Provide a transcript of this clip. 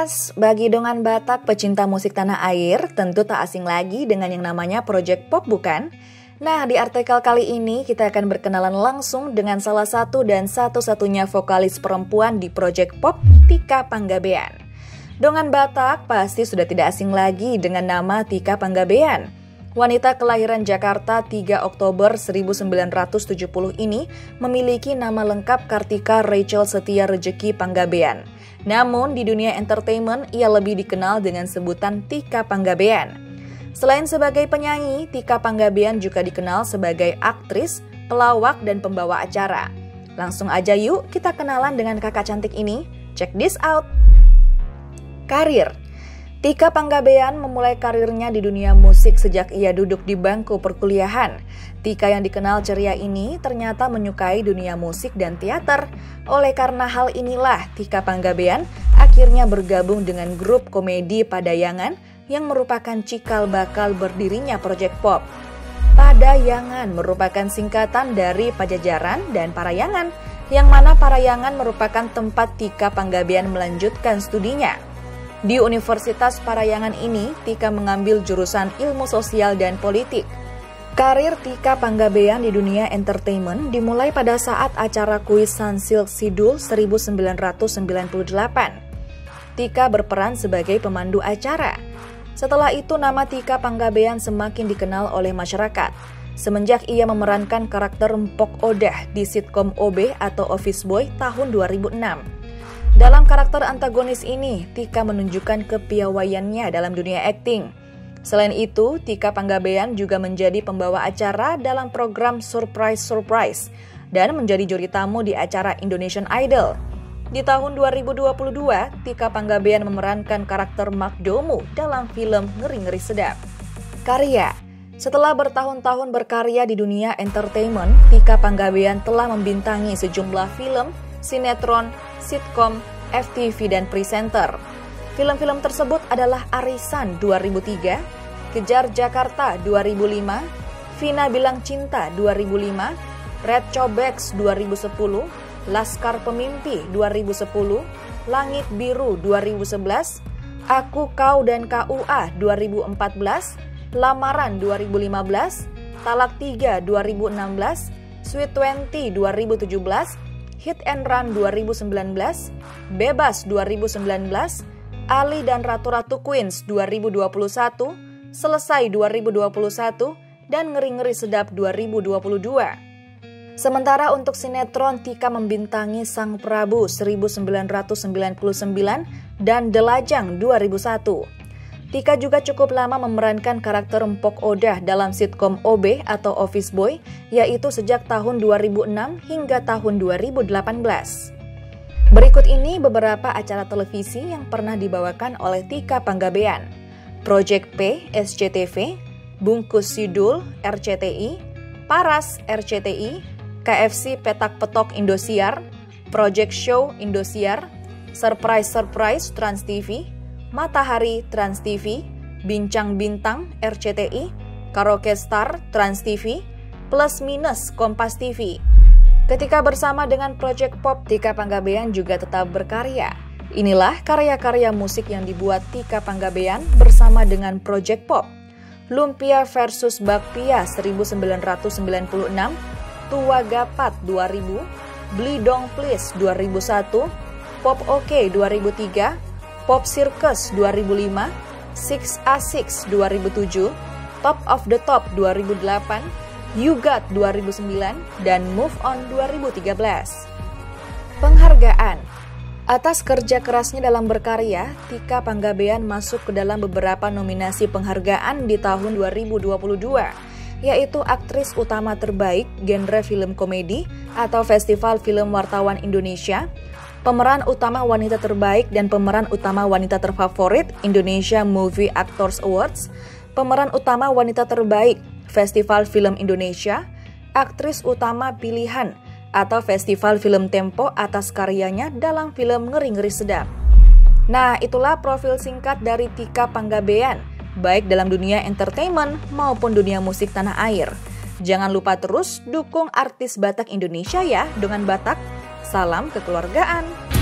Yes, bagi dongan Batak pecinta musik tanah air, tentu tak asing lagi dengan yang namanya Project Pop, bukan? Nah, di artikel kali ini kita akan berkenalan langsung dengan salah satu dan satu-satunya vokalis perempuan di Project Pop, Tika Panggabean. Dongan Batak pasti sudah tidak asing lagi dengan nama Tika Panggabean. Wanita kelahiran Jakarta 3 Oktober 1970 ini memiliki nama lengkap Kartika Rachel Setia Rejeki Panggabean. Namun di dunia entertainment ia lebih dikenal dengan sebutan Tika Panggabean. Selain sebagai penyanyi, Tika Panggabean juga dikenal sebagai aktris, pelawak, dan pembawa acara. Langsung aja yuk kita kenalan dengan kakak cantik ini. Check this out. Karir. Tika Panggabean memulai karirnya di dunia musik sejak ia duduk di bangku perkuliahan. Tika yang dikenal ceria ini ternyata menyukai dunia musik dan teater. Oleh karena hal inilah Tika Panggabean akhirnya bergabung dengan grup komedi Padayangan yang merupakan cikal bakal berdirinya Project Pop. Padayangan merupakan singkatan dari Pajajaran dan Parayangan, yang mana Parayangan merupakan tempat Tika Panggabean melanjutkan studinya. Di Universitas Parayangan ini, Tika mengambil jurusan Ilmu Sosial dan Politik. Karir Tika Panggabean di dunia entertainment dimulai pada saat acara kuis Sunsilk Sidul 1998. Tika berperan sebagai pemandu acara. Setelah itu nama Tika Panggabean semakin dikenal oleh masyarakat, semenjak ia memerankan karakter Mpok Odah di sitkom OB atau Office Boy tahun 2006. Dalam karakter antagonis ini, Tika menunjukkan kepiawaiannya dalam dunia akting. Selain itu, Tika Panggabean juga menjadi pembawa acara dalam program Surprise dan menjadi juri tamu di acara Indonesian Idol. Di tahun 2022, Tika Panggabean memerankan karakter Mak Domu dalam film Ngeri-Ngeri Sedap. Karya. Setelah bertahun-tahun berkarya di dunia entertainment, Tika Panggabean telah membintangi sejumlah film, sinetron, sitkom, FTV, dan presenter. Film-film tersebut adalah Arisan 2003, Kejar Jakarta 2005, Vina Bilang Cinta 2005, Red Cobex 2010, Laskar Pemimpi 2010, Langit Biru 2011, Aku Kau dan KUA 2014, Lamaran 2015, Talak 3 2016, Sweet 20 2017, Hit and Run 2019, Bebas 2019, Ali dan Ratu-Ratu Queens 2021, Selesai 2021, dan Ngeri-Ngeri Sedap 2022. Sementara untuk sinetron, Tika membintangi Sang Prabu 1999 dan Delajang 2001. Tika juga cukup lama memerankan karakter Mpok Odah dalam sitkom OB atau Office Boy, yaitu sejak tahun 2006 hingga tahun 2018. Berikut ini beberapa acara televisi yang pernah dibawakan oleh Tika Panggabean. Project P SCTV, Bungkus Sidul RCTI, Paras RCTI, KFC Petak Petok Indosiar, Project Show Indosiar, Surprise Trans TV, Matahari Trans TV, Bincang Bintang RCTI, Karaoke Star Trans TV, Plus Minus Kompas TV. Ketika bersama dengan Project Pop, Tika Panggabean juga tetap berkarya. Inilah karya-karya musik yang dibuat Tika Panggabean bersama dengan Project Pop. Lumpia versus Bakpia 1996, Tua Gapat 2000, Beli Dong Please 2001, Pop Oke 2003, Pop Circus 2005, 6A6 2007, Top of the Top 2008, You Got 2009, dan Move On 2013. Penghargaan. Atas kerja kerasnya dalam berkarya, Tika Panggabean masuk ke dalam beberapa nominasi penghargaan di tahun 2022, yaitu aktris utama terbaik genre film komedi atau Festival Film Wartawan Indonesia, pemeran utama wanita terbaik dan pemeran utama wanita terfavorit Indonesia Movie Actors Awards, pemeran utama wanita terbaik Festival Film Indonesia, aktris utama pilihan atau Festival Film Tempo atas karyanya dalam film Ngeri-Ngeri Sedap. Nah, itulah profil singkat dari Tika Panggabean, baik dalam dunia entertainment maupun dunia musik tanah air. Jangan lupa terus dukung artis Batak Indonesia ya, dengan Batak. Salam kekeluargaan.